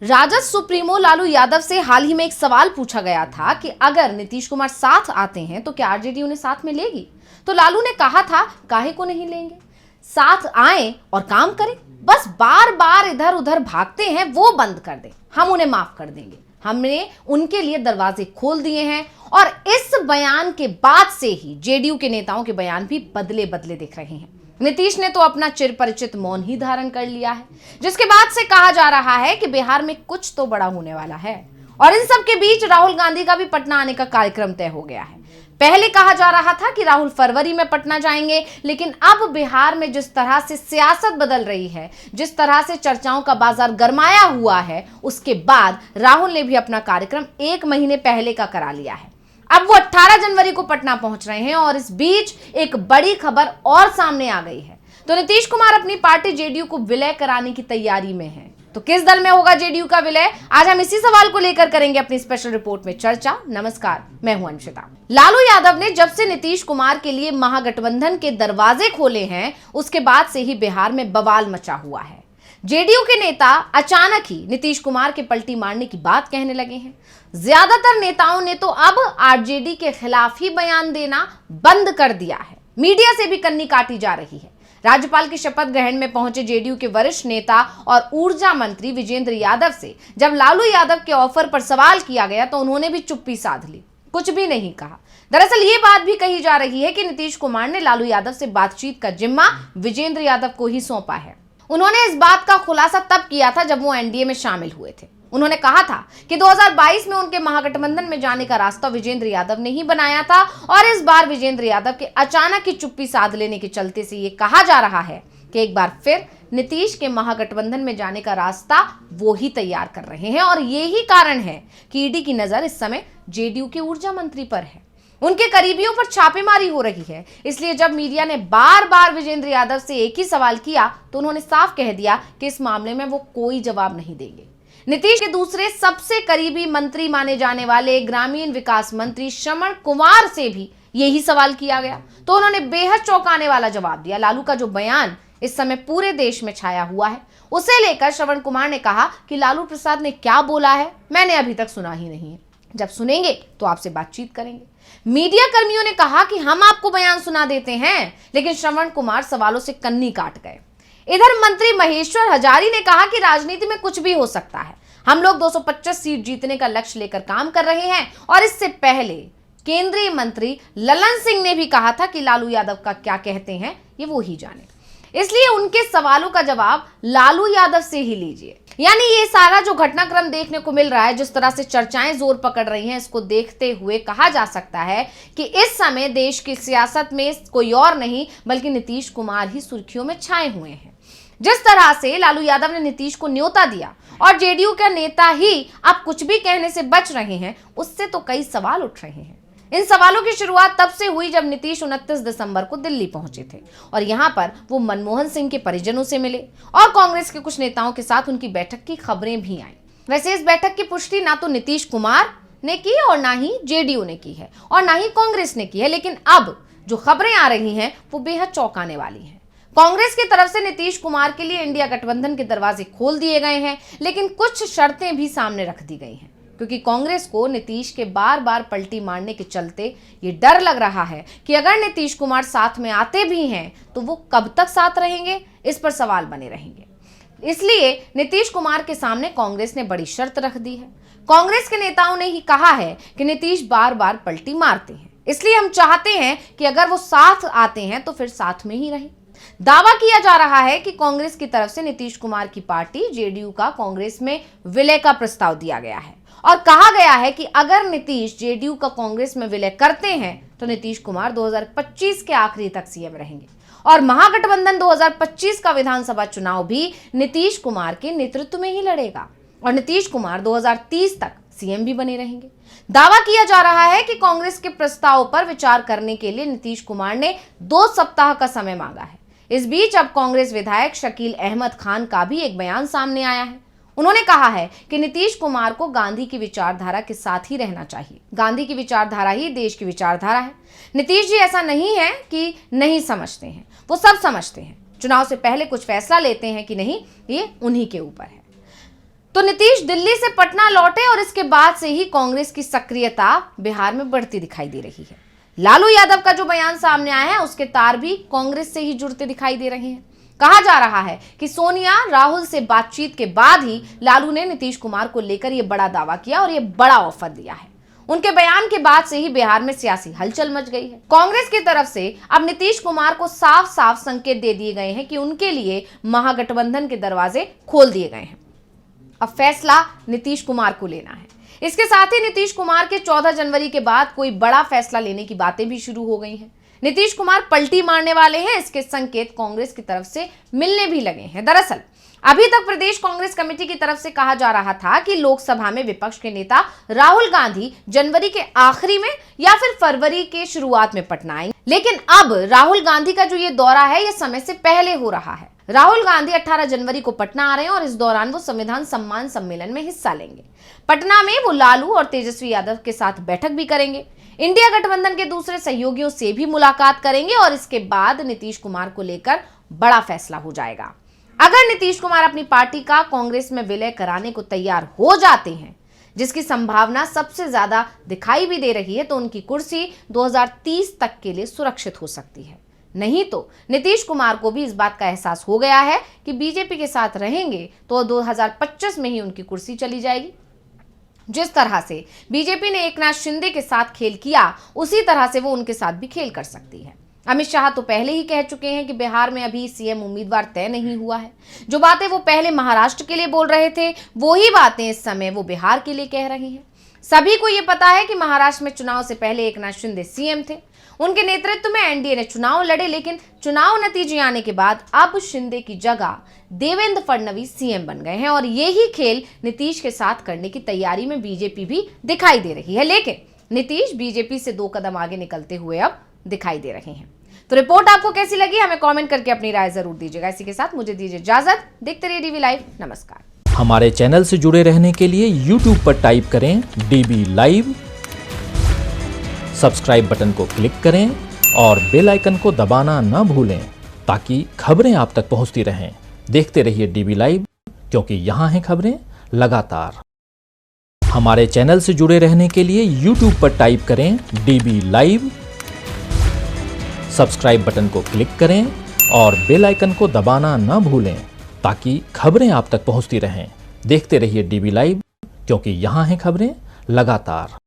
Rajad supremo Lalu Yadav से हाल ही में एक सवाल पूछा गया था कि अगर नीतीश कुमार साथ आते हैं तो क्या आरजेडी उन्हें साथ में लेगी। तो लालू ने कहा था, काहे को नहीं लेंगे, साथ आए और काम करें, बस बार बार इधर उधर भागते हैं वो बंद कर दें, हम उन्हें माफ कर देंगे। हमने उनके लिए दरवाजे खोल दिए हैं। और इस बयान के बाद से ही जेडीयू के नेताओं के बयान भी बदले बदले दिख रहे हैं। नीतीश ने तो अपना चिरपरिचित मौन ही धारण कर लिया है, जिसके बाद से कहा जा रहा है कि बिहार में कुछ तो बड़ा होने वाला है। और इन सब के बीच राहुल गांधी का भी पटना आने का कार्यक्रम तय हो गया है। पहले कहा जा रहा था कि राहुल फरवरी में पटना जाएंगे, लेकिन अब बिहार में जिस तरह से सियासत बदल रही है, जिस तरह से चर्चाओं का बाजार गरमाया हुआ है, उसके बाद राहुल ने भी अपना कार्यक्रम 1 महीने पहले का करा लिया है। अब वो 18 जनवरी को पटना पहुंच रहे हैं और इस बीच एक बड़ी खबर और सामने आ गई है। तो नीतीश कुमार अपनी पार्टी जेडीयू को विलय कराने की तैयारी में हैं। तो किस दल में होगा जेडीयू का विलय, आज हम इसी सवाल को लेकर करेंगे अपनी स्पेशल रिपोर्ट में चर्चा। नमस्कार, मैं हूं अंशिता। लालू यादव ने जब से नीतीश कुमार के लिए महागठबंधन के दरवाजे खोले हैं, उसके बाद से ही बिहार में बवाल मचा हुआ है। जेडीयू के नेता अचानक ही नीतीश कुमार के पलटी मारने की बात कहने लगे हैं। ज्यादातर नेताओं ने तो अब आरजेडी के खिलाफ ही बयान देना बंद कर दिया है। मीडिया से भी कन्नी काटी जा रही है। राज्यपाल की शपथ ग्रहण में पहुंचे जेडीयू के वरिष्ठ नेता और ऊर्जा मंत्री विजेंद्र यादव से जब लालू यादव के ऑफर पर सवाल किया गया तो उन्होंने भी चुप्पी साध ली, कुछ भी नहीं कहा। दरअसल ये बात भी कही जा रही है कि नीतीश कुमार ने लालू यादव से बातचीत का जिम्मा विजेंद्र यादव को ही सौंपा है। उन्होंने इस बात का खुलासा तब किया था जब वो एनडीए में शामिल हुए थे। उन्होंने कहा था कि 2022 में उनके महागठबंधन में जाने का रास्ता विजेंद्र यादव ने ही बनाया था और इस बार विजेंद्र यादव के अचानक ही चुप्पी साध लेने के चलते से ये कहा जा रहा है कि एक बार फिर नीतीश के महागठबंधन में जाने का रास्ता वो ही तैयार कर रहे हैं। और यही कारण है कि ईडी की नजर इस समय जेडीयू के ऊर्जा मंत्री पर है, उनके करीबियों पर छापेमारी हो रही है। इसलिए जब मीडिया ने बार बार विजेंद्र यादव से एक ही सवाल किया तो उन्होंने साफ कह दिया कि इस मामले में वो कोई जवाब नहीं देंगे। नीतीश के दूसरे सबसे करीबी मंत्री माने जाने वाले ग्रामीण विकास मंत्री श्रवण कुमार से भी यही सवाल किया गया तो उन्होंने बेहद चौंकाने वाला जवाब दिया। लालू का जो बयान इस समय पूरे देश में छाया हुआ है, उसे लेकर श्रवण कुमार ने कहा कि लालू प्रसाद ने क्या बोला है मैंने अभी तक सुना ही नहीं है, जब सुनेंगे तो आपसे बातचीत करेंगे। मीडिया कर्मियों ने कहा कि हम आपको बयान सुना देते हैं, लेकिन श्रवण कुमार सवालों से कन्नी काट गए। इधर मंत्री महेश्वर हजारी ने कहा कि राजनीति में कुछ भी हो सकता है, हम लोग 225 सीट जीतने का लक्ष्य लेकर काम कर रहे हैं। और इससे पहले केंद्रीय मंत्री ललन सिंह ने भी कहा था कि लालू यादव का क्या कहते हैं ये वो ही जाने, इसलिए उनके सवालों का जवाब लालू यादव से ही लीजिए। यानी ये सारा जो घटनाक्रम देखने को मिल रहा है, जिस तरह से चर्चाएं जोर पकड़ रही हैं, इसको देखते हुए कहा जा सकता है कि इस समय देश की सियासत में कोई और नहीं बल्कि नीतीश कुमार ही सुर्खियों में छाए हुए हैं। जिस तरह से लालू यादव ने नीतीश को न्योता दिया और जेडीयू के नेता ही अब कुछ भी कहने से बच रहे हैं, उससे तो कई सवाल उठ रहे हैं। इन सवालों की शुरुआत तब से हुई जब नीतीश 29 दिसंबर को दिल्ली पहुंचे थे और यहां पर वो मनमोहन सिंह के परिजनों से मिले और कांग्रेस के कुछ नेताओं के साथ उनकी बैठक की खबरें भी आईं। वैसे इस बैठक की पुष्टि ना तो नीतीश कुमार ने की और ना ही जेडीयू ने की है और ना ही कांग्रेस ने की है, लेकिन अब जो खबरें आ रही हैं वो बेहद चौंकाने वाली हैं। कांग्रेस की तरफ से नीतीश कुमार के लिए इंडिया गठबंधन के दरवाजे खोल दिए गए हैं, लेकिन कुछ शर्तें भी सामने रख दी गई हैं, क्योंकि कांग्रेस को नीतीश के बार बार पलटी मारने के चलते ये डर लग रहा है कि अगर नीतीश कुमार साथ में आते भी हैं तो वो कब तक साथ रहेंगे, इस पर सवाल बने रहेंगे। इसलिए नीतीश कुमार के सामने कांग्रेस ने बड़ी शर्त रख दी है। कांग्रेस के नेताओं ने ही कहा है कि नीतीश बार बार पलटी मारते हैं, इसलिए हम चाहते हैं कि अगर वो साथ आते हैं तो फिर साथ में ही रहें। दावा किया जा रहा है कि कांग्रेस की तरफ से नीतीश कुमार की पार्टी जेडीयू का कांग्रेस में विलय का प्रस्ताव दिया गया है और कहा गया है कि अगर नीतीश जेडीयू का कांग्रेस में विलय करते हैं तो नीतीश कुमार 2025 के आखिरी तक सीएम रहेंगे और महागठबंधन 2025 का विधानसभा चुनाव भी नीतीश कुमार के नेतृत्व में ही लड़ेगा और नीतीश कुमार 2030 तक सीएम भी बने रहेंगे। दावा किया जा रहा है कि कांग्रेस के प्रस्ताव पर विचार करने के लिए नीतीश कुमार ने 2 सप्ताह का समय मांगा है। इस बीच अब कांग्रेस विधायक शकील अहमद खान का भी एक बयान सामने आया है। उन्होंने कहा है कि नीतीश कुमार को गांधी की विचारधारा के साथ ही रहना चाहिए। गांधी की विचारधारा ही देश की विचारधारा है। नीतीश जी ऐसा नहीं है कि नहीं समझते हैं, वो सब समझते हैं। चुनाव से पहले कुछ फैसला लेते हैं कि नहीं, ये उन्हीं के ऊपर है। तो नीतीश दिल्ली से पटना लौटे और इसके बाद से ही कांग्रेस की सक्रियता बिहार में बढ़ती दिखाई दे रही है। लालू यादव का जो बयान सामने आया है उसके तार भी कांग्रेस से ही जुड़ते दिखाई दे रहे हैं। कहा जा रहा है कि सोनिया राहुल से बातचीत के बाद ही लालू ने नीतीश कुमार को लेकर यह बड़ा दावा किया और यह बड़ा ऑफर दिया है। उनके बयान के बाद से ही बिहार में सियासी हलचल मच गई है। कांग्रेस की तरफ से अब नीतीश कुमार को साफ साफ संकेत दे दिए गए हैं कि उनके लिए महागठबंधन के दरवाजे खोल दिए गए हैं। अब फैसला नीतीश कुमार को लेना है। इसके साथ ही नीतीश कुमार के 14 जनवरी के बाद कोई बड़ा फैसला लेने की बातें भी शुरू हो गई हैं। नीतीश कुमार पलटी मारने वाले हैं, इसके संकेत कांग्रेस की तरफ से मिलने भी लगे हैं। दरअसल अभी तक प्रदेश कांग्रेस कमेटी की तरफ से कहा जा रहा था कि लोकसभा में विपक्ष के नेता राहुल गांधी जनवरी के आखिरी में या फिर फरवरी के शुरुआत में पटना आएंगे, लेकिन अब राहुल गांधी का जो ये दौरा है ये समय से पहले हो रहा है। राहुल गांधी 18 जनवरी को पटना आ रहे हैं और इस दौरान वो संविधान सम्मान सम्मेलन में हिस्सा लेंगे। पटना में वो लालू और तेजस्वी यादव के साथ बैठक भी करेंगे, इंडिया गठबंधन के दूसरे सहयोगियों से भी मुलाकात करेंगे और इसके बाद नीतीश कुमार को लेकर बड़ा फैसला हो जाएगा। अगर नीतीश कुमार अपनी पार्टी का कांग्रेस में विलय कराने को तैयार हो जाते हैं, जिसकी संभावना सबसे ज्यादा दिखाई भी दे रही है, तो उनकी कुर्सी 2030 तक के लिए सुरक्षित हो सकती है। नहीं तो नीतीश कुमार को भी इस बात का एहसास हो गया है कि बीजेपी के साथ रहेंगे तो 2025 में ही उनकी कुर्सी चली जाएगी। जिस तरह से बीजेपी ने एकनाथ शिंदे के साथ खेल किया, उसी तरह से वो उनके साथ भी खेल कर सकती है। अमित शाह तो पहले ही कह चुके हैं कि बिहार में अभी सीएम उम्मीदवार तय नहीं हुआ है। जो बातें वो पहले महाराष्ट्र के लिए बोल रहे थे, वही बातें इस समय वो बिहार के लिए कह रहे हैं। सभी को ये पता है कि महाराष्ट्र में चुनाव से पहले एकनाथ शिंदे सीएम थे, उनके नेतृत्व में एनडीए ने चुनाव लड़े, लेकिन चुनाव नतीजे आने के बाद अब शिंदे की जगह देवेंद्र फडणवीस सीएम बन गए हैं और यही खेल नीतीश के साथ करने की तैयारी में बीजेपी भी दिखाई दे रही है। लेकिन नीतीश बीजेपी से 2 कदम आगे निकलते हुए अब दिखाई दे रहे हैं। तो रिपोर्ट आपको कैसी लगी, हमें कमेंट करके अपनी राय जरूर दीजिएगा। इसी के साथ मुझे दीजिए इजाजत। देखते रहिए डीबी लाइव। नमस्कार। हमारे चैनल से जुड़े रहने के लिए YouTube पर टाइप करें डीबी लाइव, सब्सक्राइब बटन को क्लिक करें और बेल आइकन को दबाना न भूलें ताकि खबरें आप तक पहुंचती रहें। देखते रहिए डीबी लाइव, क्योंकि यहाँ हैं खबरें लगातार। हमारे चैनल से जुड़े रहने के लिए YouTube पर टाइप करें डीबी लाइव, सब्सक्राइब बटन को क्लिक करें और बेल आइकन को दबाना न भूलें ताकि खबरें आप तक पहुंचती रहें। देखते रहिए डीबी लाइव, क्योंकि यहाँ हैं खबरें लगातार।